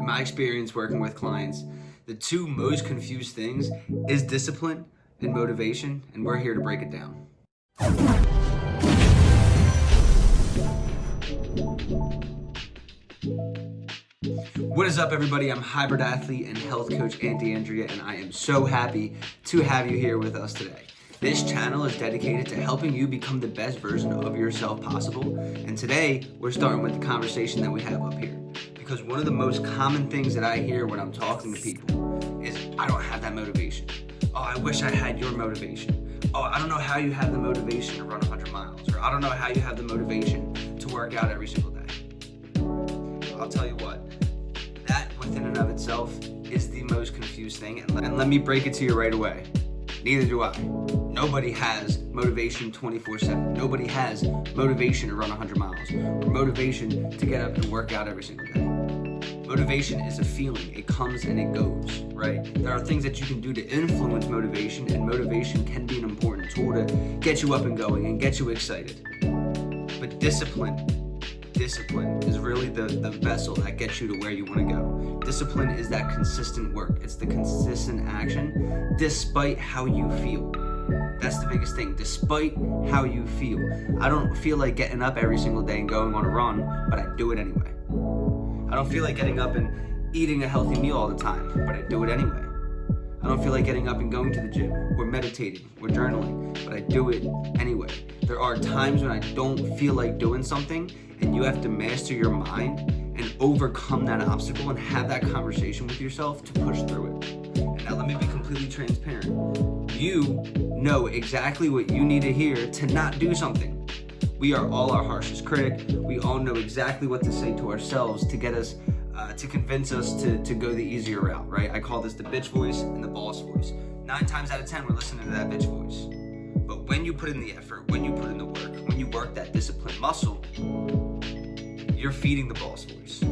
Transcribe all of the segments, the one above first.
my experience working with clients, the two most confused things is discipline and motivation, and we're here to break it down. What is up, everybody? I'm hybrid athlete and health coach Andy Andrea, and I am so happy to have you here with us today. This channel is dedicated to helping you become the best version of yourself possible, and today we're starting with the conversation that we have up here. Because one of the most common things that I hear when I'm talking to people is, I don't have that motivation. Oh, I wish I had your motivation. Oh, I don't know how you have the motivation to run 100 miles. Or I don't know how you have the motivation to work out every single day. I'll tell you what, that within and of itself is the most confused thing. And let me break it to you right away. Neither do I. Nobody has motivation 24/7. Nobody has motivation to run 100 miles or motivation to get up and work out every single day. Motivation is a feeling. It comes and it goes, right? There are things that you can do to influence motivation, and motivation can be an important tool to get you up and going and get you excited. But discipline is really the vessel that gets you to where you want to go. Discipline is that consistent work. It's the consistent action despite how you feel. That's the biggest thing, despite how you feel. I don't feel like getting up every single day and going on a run, but I do it anyway. I don't feel like getting up and eating a healthy meal all the time, but I do it anyway. I don't feel like getting up and going to the gym or meditating or journaling, but I do it anyway. There are times when I don't feel like doing something, and you have to master your mind and overcome that obstacle and have that conversation with yourself to push through it. And now let me be completely transparent. You know exactly what you need to hear to not do something. We are all our harshest critic. We all know exactly what to say to ourselves to get us, to convince us to go the easier route, right? I call this the bitch voice and the boss voice. 9 times out of 10, we're listening to that bitch voice. But when you put in the effort, when you put in the work, when you work that discipline muscle, you're feeding the boss voice.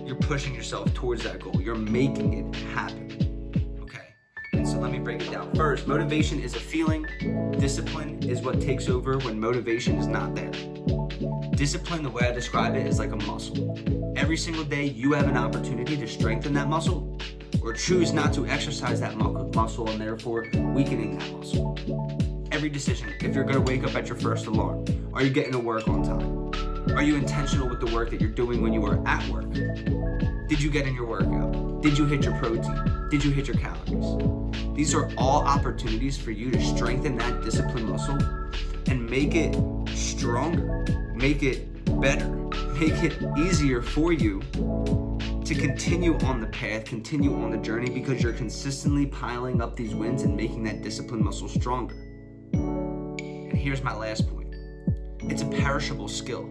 You're pushing yourself towards that goal. You're making it happen. Okay, and so let me break it down. First, motivation is a feeling. Discipline is what takes over when motivation is not there. Discipline, the way I describe it, is like a muscle. Every single day you have an opportunity to strengthen that muscle or choose not to exercise that muscle and therefore weakening that muscle. Every decision, if you're gonna wake up at your first alarm, are you getting to work on time? Are you intentional with the work that you're doing when you are at work? Did you get in your workout? Did you hit your protein? Did you hit your calories? These are all opportunities for you to strengthen that discipline muscle and make it stronger, make it better, make it easier for you to continue on the path, continue on the journey, because you're consistently piling up these wins and making that discipline muscle stronger. And here's my last point. It's a perishable skill.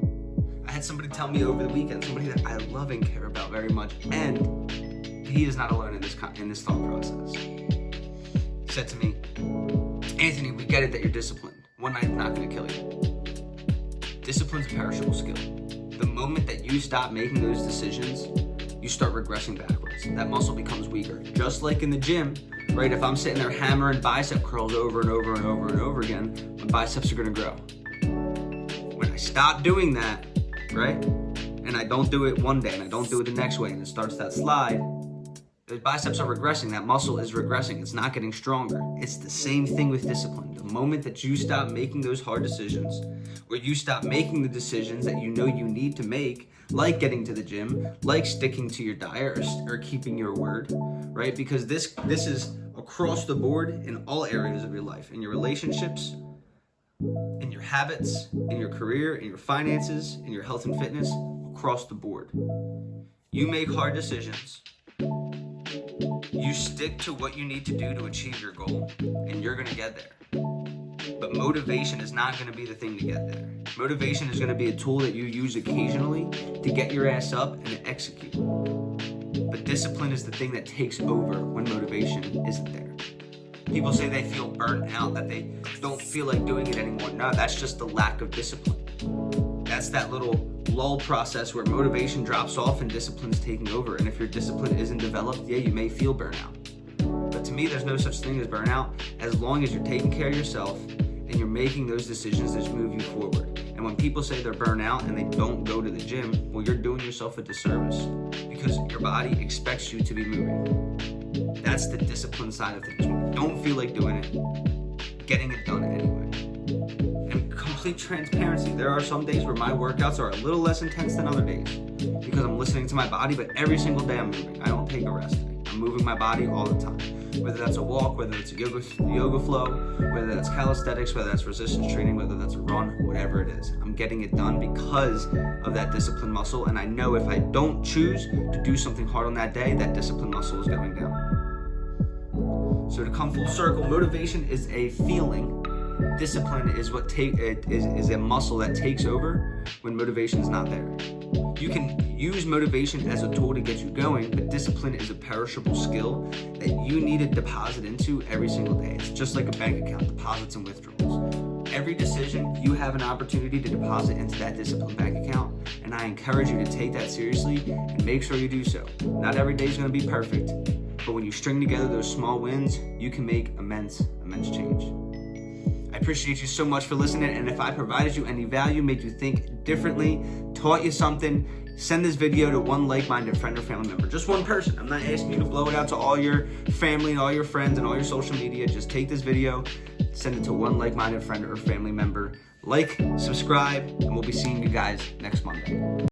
I had somebody tell me over the weekend, somebody that I love and care about very much, and he is not alone in this thought process. He said to me, Anthony, we get it that you're disciplined. One night's not gonna kill you. Discipline's a perishable skill. The moment that you stop making those decisions, you start regressing backwards. That muscle becomes weaker. Just like in the gym, right? If I'm sitting there hammering bicep curls over and over and over and over again, my biceps are gonna grow. When I stop doing that, right? And I don't do it one day and I don't do it the next way and it starts that slide, the biceps are regressing, that muscle is regressing, it's not getting stronger. It's the same thing with discipline. The moment that you stop making those hard decisions, or you stop making the decisions that you know you need to make, like getting to the gym, like sticking to your diet or keeping your word, right? Because this is across the board in all areas of your life, in your relationships, in your habits, in your career, in your finances, in your health and fitness, across the board. You make hard decisions. You stick to what you need to do to achieve your goal, and you're gonna get there. But motivation is not gonna be the thing to get there. Motivation is gonna be a tool that you use occasionally to get your ass up and to execute. But discipline is the thing that takes over when motivation isn't there. People say they feel burnt out, that they don't feel like doing it anymore. No, that's just the lack of discipline. That's that little lull process where motivation drops off and discipline's taking over. And if your discipline isn't developed, yeah, you may feel burnout. But to me, there's no such thing as burnout as long as you're taking care of yourself and you're making those decisions that move you forward. And And when people say they're burnt out and they don't go to the gym, well, you're doing yourself a disservice because your body expects you to be moving. That's the discipline side of things. When you don't feel like doing it, getting it done anyway. And complete transparency. There are some days where my workouts are a little less intense than other days because I'm listening to my body, but every single day I'm moving. I don't take a rest day. I'm moving my body all the time. Whether that's a walk, whether it's a yoga flow, whether that's calisthenics, whether that's resistance training, whether that's a run, whatever it is. I'm getting it done because of that discipline muscle, and I know if I don't choose to do something hard on that day, that discipline muscle is going down. So to come full circle, motivation is a feeling. Discipline is is a muscle that takes over when motivation is not there. You can use motivation as a tool to get you going, but discipline is a perishable skill that you need to deposit into every single day. It's just like a bank account, deposits and withdrawals. Every decision, you have an opportunity to deposit into that discipline bank account, and I encourage you to take that seriously and make sure you do so. Not every day is going to be perfect, but when you string together those small wins, you can make immense change. I appreciate you so much for listening, and if I provided you any value, made you think differently, taught you something, send this video to one like-minded friend or family member. Just one person. I'm not asking you to blow it out to all your family and all your friends and all your social media. Just take this video, send it to one like-minded friend or family member. Like, subscribe, and we'll be seeing you guys next Monday.